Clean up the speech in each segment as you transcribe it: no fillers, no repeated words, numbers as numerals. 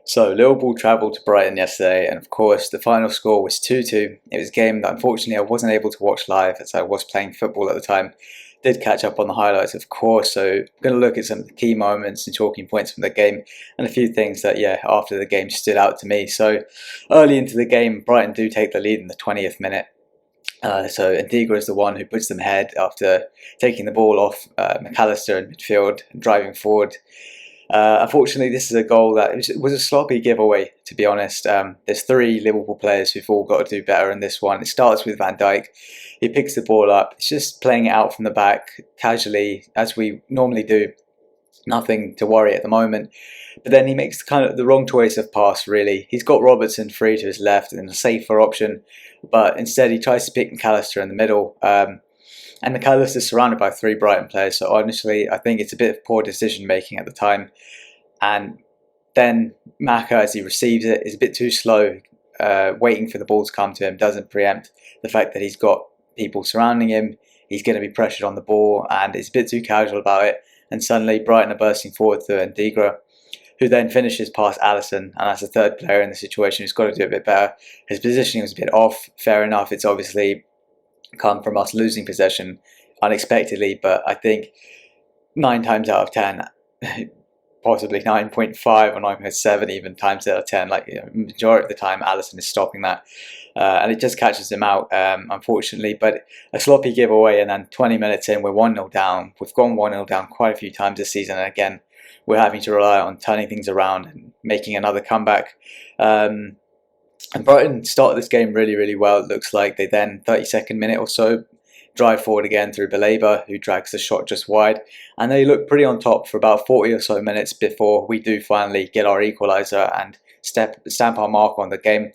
So Liverpool travelled to Brighton yesterday, and of course the final score was 2-2. It was a game that unfortunately I wasn't able to watch live as I was playing football at the time. Did catch up on the highlights, of course, so I'm going to look at some of the key moments and talking points from the game and a few things that, after the game stood out to me. So early into the game, Brighton do take the lead in the 20th minute. So Antigua is the one who puts them ahead after taking the ball off McAllister in midfield and driving forward. Unfortunately, this is a goal that was a sloppy giveaway, to be honest. There's three Liverpool players who've all got to do better in this one. It starts with Van Dijk. He picks the ball up. It's just playing it out from the back casually, as we normally do. Nothing to worry at the moment. But then he makes kind of the wrong choice of pass, really. He's got Robertson free to his left and a safer option, but instead he tries to pick McAllister in the middle. And McAllister is surrounded by three Brighton players, so honestly, I think it's a bit of poor decision making at the time. And then Maka, as he receives it, is a bit too slow, waiting for the ball to come to him, doesn't preempt the fact that he's got people surrounding him, he's going to be pressured on the ball, and is a bit too casual about it. And suddenly Brighton are bursting forward to Antigua, who then finishes past Alisson, and as the third player in the situation who's got to do a bit better. His positioning was a bit off, fair enough, it's obviously come from us losing possession unexpectedly, but I think 9 times out of 10, possibly 9.5 or 9.7 even times out of 10, majority of the time Alisson is stopping that, and it just catches him out, unfortunately. But a sloppy giveaway, and then 20 minutes in we're 1-0 down. We've gone 1-0 down quite a few times this season, and again we're having to rely on turning things around and making another comeback. And Brighton started this game really, really well. It looks like they then, 32nd minute or so, drive forward again through Baleba, who drags the shot just wide. And they look pretty on top for about 40 or so minutes before we do finally get our equaliser and stamp our mark on the game.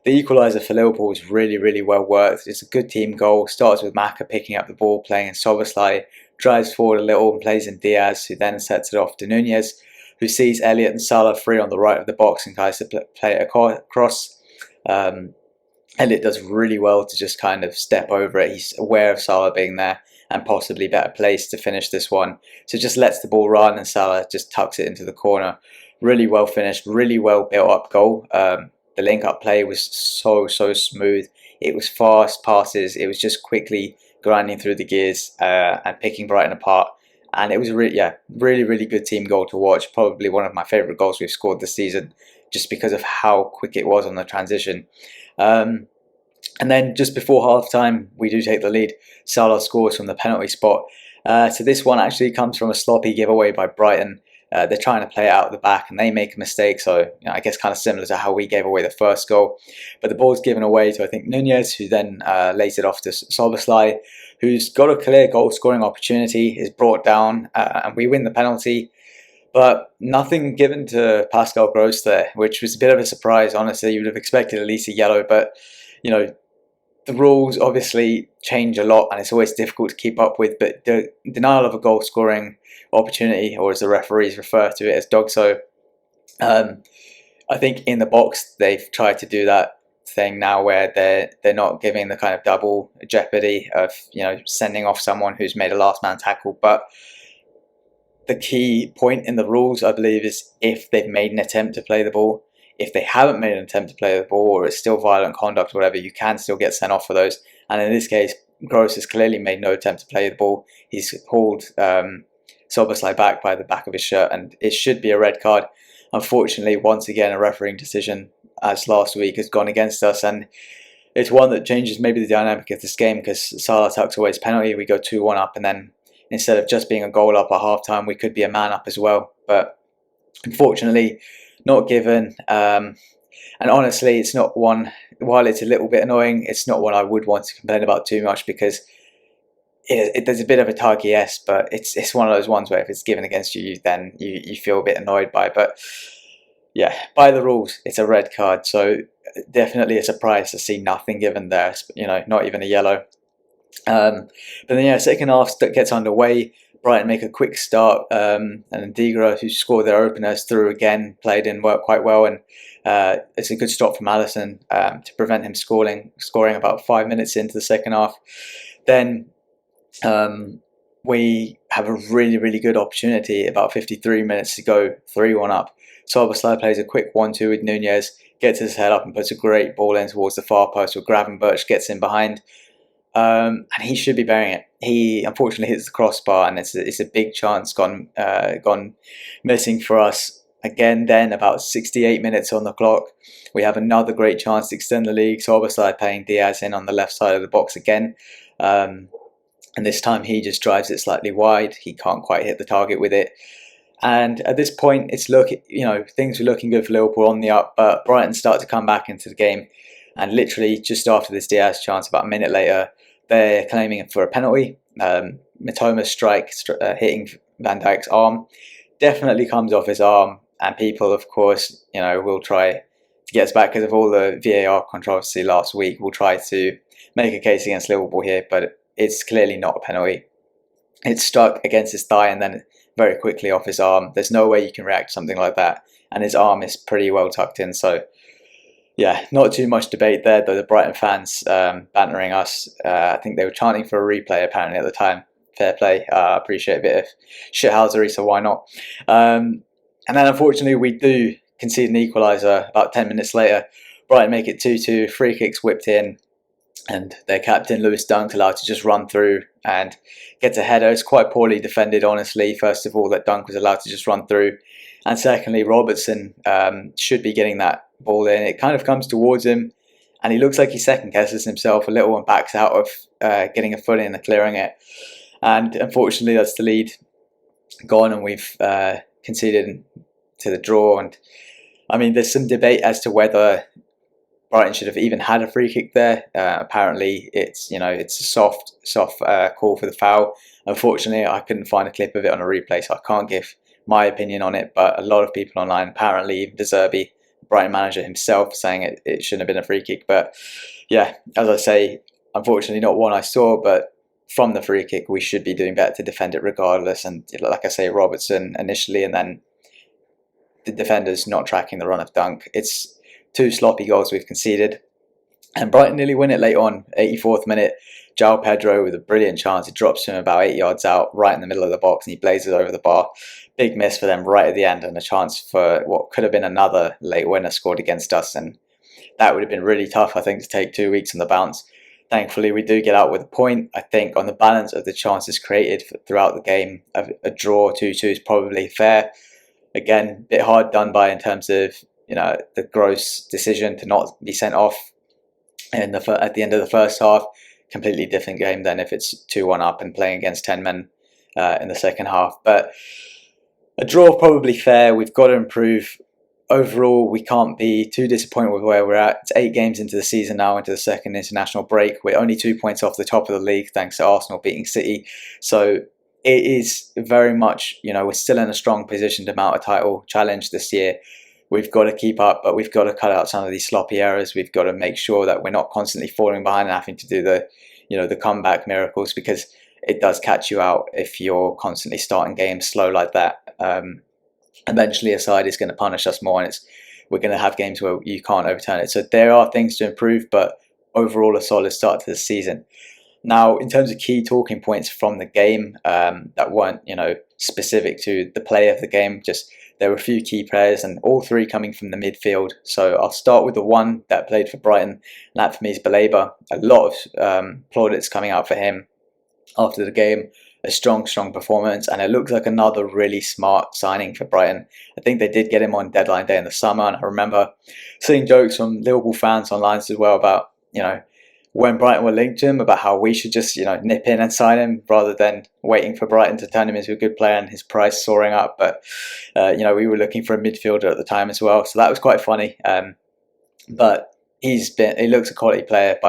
The equaliser for Liverpool is really, really well worked. It's a good team goal. Starts with Maka picking up the ball, playing in Szoboszlai, drives forward a little and plays in Diaz, who then sets it off to Nunez, who sees Elliott and Salah free on the right of the box and tries to play it across. Elliott does really well to just kind of step over it. He's aware of Salah being there and possibly better placed to finish this one. So just lets the ball run and Salah just tucks it into the corner. Really well finished, really well built up goal. The link up play was so smooth. It was fast passes. It was just quickly grinding through the gears and picking Brighton apart. And it was really good team goal to watch. Probably one of my favourite goals we've scored this season, just because of how quick it was on the transition. And then just before half-time, we do take the lead. Salah scores from the penalty spot. So this one actually comes from a sloppy giveaway by Brighton. They're trying to play it out the back and they make a mistake. So I guess kind of similar to how we gave away the first goal. But the ball's given away to, I think, Nunez, who then lays it off to Szoboszlai, who's got a clear goal-scoring opportunity, is brought down, and we win the penalty. But nothing given to Pascal Gross there, which was a bit of a surprise, honestly. You would have expected at least a yellow, but, the rules obviously change a lot and it's always difficult to keep up with. But the denial of a goal-scoring opportunity, or as the referees refer to it as dogso, I think in the box they've tried to do that thing now where they're not giving the kind of double jeopardy of, sending off someone who's made a last-man tackle. But the key point in the rules, I believe, is if they've made an attempt to play the ball. If they haven't made an attempt to play the ball, or it's still violent conduct or whatever, you can still get sent off for those. And in this case, Gross has clearly made no attempt to play the ball. He's pulled Szoboszlai back by the back of his shirt, and it should be a red card. Unfortunately, once again, a refereeing decision, as last week, has gone against us, and it's one that changes maybe the dynamic of this game, because Salah tucks away his penalty, we go 2-1 up, and then instead of just being a goal up at half-time, we could be a man up as well. But unfortunately, not given. And honestly, it's not one, while it's a little bit annoying, it's not one I would want to complain about too much, because there's a bit of a target, but it's one of those ones where if it's given against you, then you feel a bit annoyed by it. But yeah, by the rules, it's a red card. So definitely a surprise to see nothing given there, not even a yellow. But then second half gets underway. Brighton make a quick start, and Antigua, who scored their openers, through again, played in, worked quite well, and it's a good stop from Alisson to prevent him scoring about 5 minutes into the second half. Then we have a really good opportunity about 53 minutes to go 3-1 up Szoboszlai plays a quick 1-2 with Nunez, gets his head up and puts a great ball in towards the far post where Gravenberch gets in behind. And he should be burying it. He unfortunately hits the crossbar, and it's a big chance gone missing for us. Again, then about 68 minutes on the clock, we have another great chance to extend the lead. Szoboszlai playing Diaz in on the left side of the box again. And this time he just drives it slightly wide. He can't quite hit the target with it. And at this point, things were looking good for Liverpool on the up, but Brighton start to come back into the game. And literally just after this Diaz chance, about a minute later, they're claiming for a penalty. Mitoma's strike hitting Van Dijk's arm definitely comes off his arm, and people, of course, will try to get us back because of all the VAR controversy last week. We'll try to make a case against Liverpool here, but it's clearly not a penalty. It's stuck against his thigh and then very quickly off his arm. There's no way you can react to something like that, and his arm is pretty well tucked in, so yeah, not too much debate there, though the Brighton fans bantering us. I think they were chanting for a replay apparently at the time. Fair play. I appreciate a bit of shithousery, so why not? And then unfortunately we do concede an equaliser about 10 minutes later. Brighton make it 2-2, free kicks whipped in, and their captain Lewis Dunk allowed to just run through and get a header. It's quite poorly defended, honestly. First of all, that Dunk was allowed to just run through, and secondly, Robertson should be getting that ball in. It kind of comes towards him, and he looks like he second guesses himself a little and backs out of getting a foot in and clearing it. And unfortunately, that's the lead gone, and we've conceded to the draw. And I mean, there's some debate as to whether Brighton should have even had a free kick there. Apparently, it's a soft call for the foul. Unfortunately, I couldn't find a clip of it on a replay, so I can't give my opinion on it. But a lot of people online, apparently even De Zerbi, Brighton manager himself, saying it shouldn't have been a free kick. But yeah, as I say, unfortunately not one I saw, but from the free kick we should be doing better to defend it regardless. And like I say, Robertson initially, and then the defenders not tracking the run of Dunk. It's 2 sloppy goals we've conceded, and Brighton nearly win it late on. 84th minute, João Pedro with a brilliant chance. It drops him about 8 yards out, right in the middle of the box, and he blazes over the bar. Big miss for them right at the end, and a chance for what could have been another late winner scored against us, and that would have been really tough, I think, to take 2 weeks on the bounce. Thankfully, we do get out with a point. I think on the balance of the chances created throughout the game, a draw 2-2 is probably fair. Again, a bit hard done by in terms of the gross decision to not be sent off at the end of the first half. Completely different game than if it's 2-1 up and playing against 10 men in the second half. But a draw probably fair. We've got to improve. Overall, we can't be too disappointed with where we're at. It's 8 games into the season now, into the second international break. We're only 2 points off the top of the league thanks to Arsenal beating City. So it is very much, we're still in a strong position to mount a title challenge this year. We've got to keep up, but we've got to cut out some of these sloppy errors. We've got to make sure that we're not constantly falling behind and having to do the comeback miracles, because it does catch you out if you're constantly starting games slow like that. Eventually a side is going to punish us more, and we're going to have games where you can't overturn it. So there are things to improve, but overall a solid start to the season. Now, in terms of key talking points from the game that weren't specific to the play of the game, just there were a few key players, and all 3 coming from the midfield. So I'll start with the one that played for Brighton, and that for me is Baleba. A lot of plaudits coming out for him after the game. A strong performance, and it looks like another really smart signing for Brighton. I think they did get him on deadline day in the summer, and I remember seeing jokes from Liverpool fans online as well about, when Brighton were linked to him, about how we should just, nip in and sign him rather than waiting for Brighton to turn him into a good player and his price soaring up. But, we were looking for a midfielder at the time as well, so that was quite funny. But he looks a quality player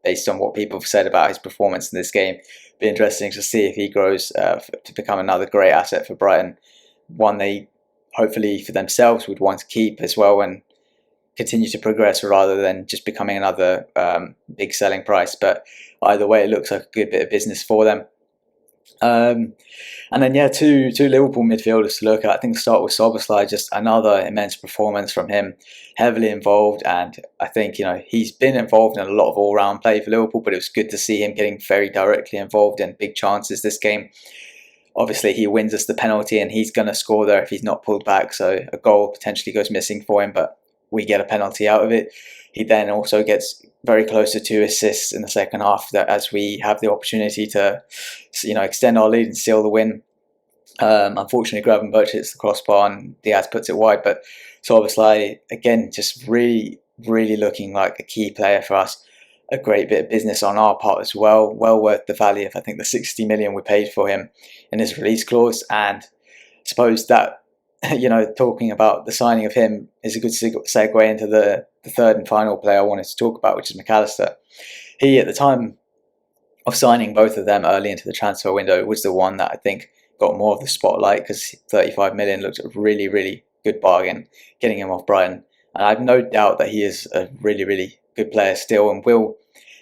based on what people have said about his performance in this game. Be interesting to see if he grows to become another great asset for Brighton, one they hopefully for themselves would want to keep as well and continue to progress, rather than just becoming another big selling price. But either way, it looks like a good bit of business for them. And then two Liverpool midfielders to look at. I think start with Szoboszlai, just another immense performance from him, heavily involved, and I think he's been involved in a lot of all-round play for Liverpool, but it was good to see him getting very directly involved in big chances this game. obviously he wins us the penalty and he's going to score there if he's not pulled back, so a goal potentially goes missing for him, but we get a penalty out of it. He then also gets very close to 2 assists in the second half, that as we have the opportunity to, extend our lead and seal the win. Unfortunately, Gravenberch hits the crossbar and Diaz puts it wide, but Szoboszlai, again, just really looking like a key player for us. A great bit of business on our part as well. Well worth the value of, I think, the 60 million we paid for him in his release clause. And I suppose that, talking about the signing of him is a good segue into the third and final player I wanted to talk about, which is McAllister. He, at the time of signing both of them early into the transfer window, was the one that I think got more of the spotlight, because 35 million looked a really good bargain getting him off Brighton. And I have no doubt that he is a really good player still and will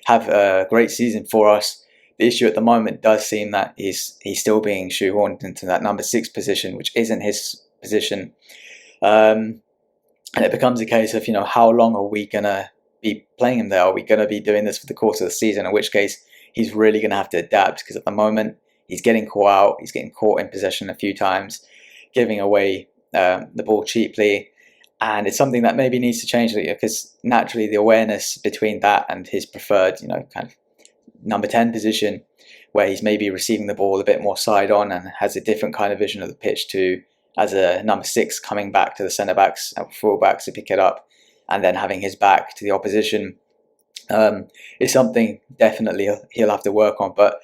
have a great season for us. The issue at the moment does seem that he's still being shoehorned into that number 6 position, which isn't his position. And it becomes a case of, how long are we going to be playing him there? Are we going to be doing this for the course of the season? In which case, he's really going to have to adapt, because at the moment, he's getting caught out. He's getting caught in possession a few times, giving away the ball cheaply. And it's something that maybe needs to change, because naturally the awareness between that and his preferred, kind of number 10 position, where he's maybe receiving the ball a bit more side on and has a different kind of vision of the pitch to as a number 6 coming back to the centre backs and full backs to pick it up, and then having his back to the opposition, is something definitely he'll have to work on. But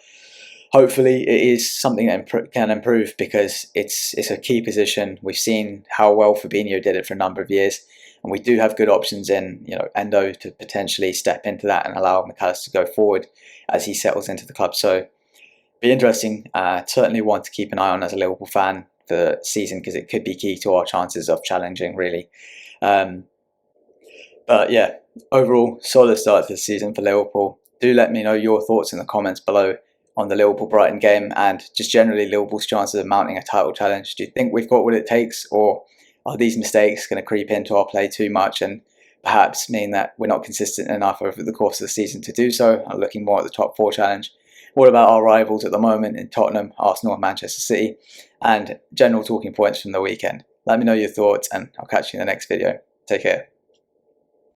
hopefully it is something that can improve, because it's a key position. We've seen how well Fabinho did it for a number of years, and we do have good options in Endo to potentially step into that and allow McAllister to go forward as he settles into the club. So be interesting. Certainly one to keep an eye on as a Liverpool fan for the season, because it could be key to our chances of challenging, really. But yeah, overall solid start to the season for Liverpool. Do let me know your thoughts in the comments below on the Liverpool-Brighton game, and just generally Liverpool's chances of mounting a title challenge. Do you think we've got what it takes, or are these mistakes going to creep into our play too much and perhaps mean that we're not consistent enough over the course of the season to do so? I'm looking more at the top 4 challenge. What about our rivals at the moment in Tottenham, Arsenal and Manchester City? And general talking points from the weekend. Let me know your thoughts, and I'll catch you in the next video. Take care.